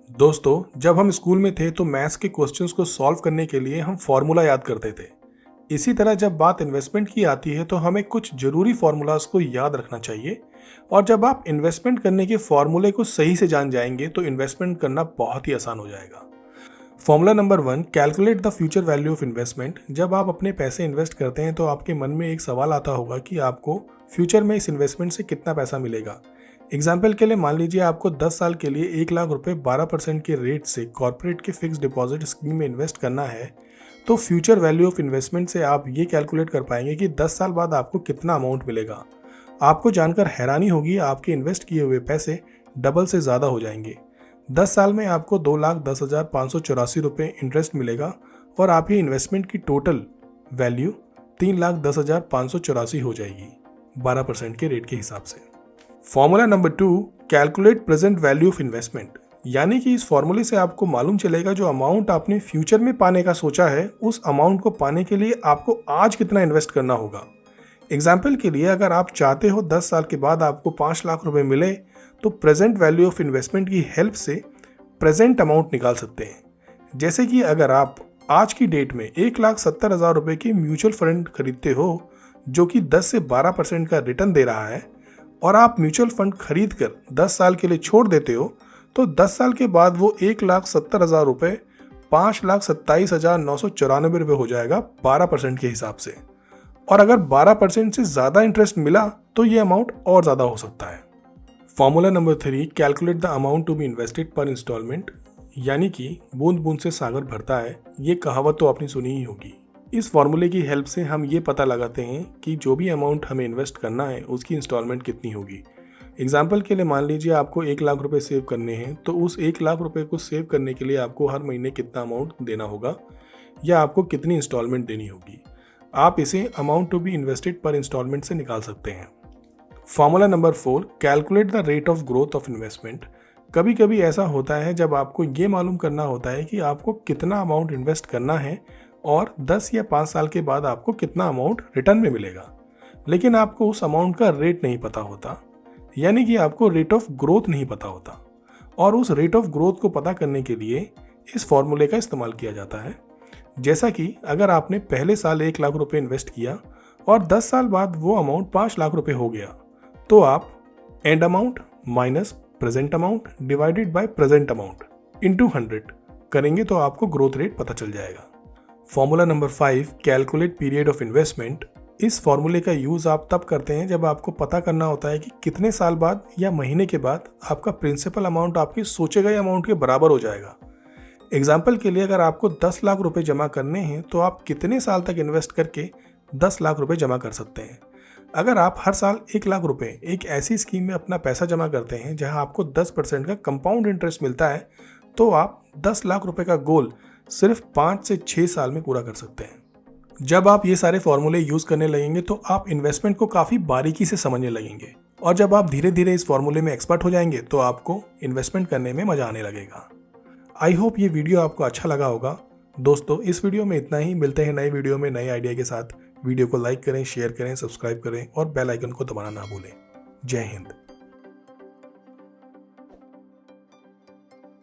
दोस्तों, जब हम स्कूल में थे तो मैथ्स के क्वेश्चंस को सॉल्व करने के लिए हम फॉर्मूला याद करते थे। इसी तरह जब बात इन्वेस्टमेंट की आती है तो हमें कुछ जरूरी फॉर्मूलाज को याद रखना चाहिए। और जब आप इन्वेस्टमेंट करने के फॉर्मूले को सही से जान जाएंगे तो इन्वेस्टमेंट करना बहुत ही आसान हो जाएगा। Formula number 1, calculate the future value of investment. जब आप अपने पैसे इन्वेस्ट करते हैं तो आपके मन में एक सवाल आता होगा कि आपको फ्यूचर में इस इन्वेस्टमेंट से कितना पैसा मिलेगा। एग्जाम्पल के लिए मान लीजिए आपको 10 साल के लिए 1 लाख रुपए 12% के रेट से कॉर्पोरेट के फिक्स डिपॉजिट स्कीम में इन्वेस्ट करना है। तो फ्यूचर वैल्यू ऑफ इन्वेस्टमेंट से आप ये कैलकुलेट कर पाएंगे कि 10 साल बाद आपको कितना अमाउंट मिलेगा। आपको जानकर हैरानी होगी, आपके इन्वेस्ट किए हुए पैसे डबल से ज़्यादा हो जाएंगे। 10 साल में आपको 2,10,584 रुपये इंटरेस्ट मिलेगा और आपकी इन्वेस्टमेंट की टोटल वैल्यू 3,10,584 हो जाएगी 12% के रेट के हिसाब से। Formula number 2, calculate present value of investment. यानी कि इस फॉर्मूले से आपको मालूम चलेगा जो अमाउंट आपने फ्यूचर में पाने का सोचा है, उस अमाउंट को पाने के लिए आपको आज कितना इन्वेस्ट करना होगा। एग्जाम्पल के लिए अगर आप चाहते हो 10 साल के बाद आपको 5 लाख रुपए मिले तो प्रेजेंट वैल्यू ऑफ इन्वेस्टमेंट की हेल्प से प्रेजेंट अमाउंट निकाल सकते हैं। जैसे कि अगर आप आज की डेट में 1,70,000 रुपए की म्यूचुअल फंड खरीदते हो जो कि 10 से 12% का रिटर्न दे रहा है और आप म्यूचुअल फंड खरीद कर 10 साल के लिए छोड़ देते हो तो 10 साल के बाद वो 1,70,000 रुपये 5,27,994 रुपये हो जाएगा 12% के हिसाब से। और अगर 12% से ज़्यादा इंटरेस्ट मिला तो ये अमाउंट और ज़्यादा हो सकता है। Formula number 3, calculate the amount to be invested per installment. यानी कि बूंद बूंद से सागर भरता है, ये कहावत तो आपने सुनी ही होगी। इस फॉर्मूले की हेल्प से हम ये पता लगाते हैं कि जो भी अमाउंट हमें इन्वेस्ट करना है उसकी इंस्टॉलमेंट कितनी होगी। एग्जाम्पल के लिए मान लीजिए आपको 1 लाख रुपए सेव करने हैं तो उस 1 लाख रुपए को सेव करने के लिए आपको हर महीने कितना अमाउंट देना होगा या आपको कितनी इंस्टॉलमेंट देनी होगी। आप इसे amount to be invested per instalment से निकाल सकते हैं। Formula number 4, calculate the rate of growth of investment. कभी कभी ऐसा होता है जब आपको ये मालूम करना होता है कि आपको कितना अमाउंट इन्वेस्ट करना है और 10 या 5 साल के बाद आपको कितना अमाउंट रिटर्न में मिलेगा, लेकिन आपको उस अमाउंट का रेट नहीं पता होता। यानी कि आपको रेट ऑफ ग्रोथ नहीं पता होता। और उस रेट ऑफ ग्रोथ को पता करने के लिए इस फॉर्मूले का इस्तेमाल किया जाता है। जैसा कि अगर आपने पहले साल 1 लाख रुपए इन्वेस्ट किया और 10 साल बाद वो अमाउंट 5 लाख रुपए हो गया तो आप and amount minus present amount divided by present amount into 100 करेंगे तो आपको ग्रोथ रेट पता चल जाएगा। Formula number 5, calculate period of investment. इस फॉर्मूले का यूज़ आप तब करते हैं जब आपको पता करना होता है कि कितने साल बाद या महीने के बाद आपका प्रिंसिपल अमाउंट आपके सोचे गए अमाउंट के बराबर हो जाएगा। एग्जाम्पल के लिए अगर आपको 10 लाख रुपए जमा करने हैं तो आप कितने साल तक इन्वेस्ट करके 10 लाख रुपए जमा कर सकते हैं। अगर आप हर साल 1 लाख रुपए एक ऐसी स्कीम में अपना पैसा जमा करते हैं जहां आपको 10% का कंपाउंड इंटरेस्ट मिलता है तो आप 10 लाख रुपए का गोल सिर्फ 5 से 6 साल में पूरा कर सकते हैं। जब आप ये सारे फॉर्मूले यूज करने लगेंगे तो आप इन्वेस्टमेंट को काफ़ी बारीकी से समझने लगेंगे और जब आप धीरे धीरे इस फॉर्मूले में एक्सपर्ट हो जाएंगे तो आपको इन्वेस्टमेंट करने में मजा आने लगेगा। आई होप ये वीडियो आपको अच्छा लगा होगा। दोस्तों, इस वीडियो में इतना ही। मिलते हैं नए वीडियो में नए आइडिया के साथ। वीडियो को लाइक करें, शेयर करें, सब्सक्राइब करें और बेल आइकन को दबाना ना भूलें। जय हिंद।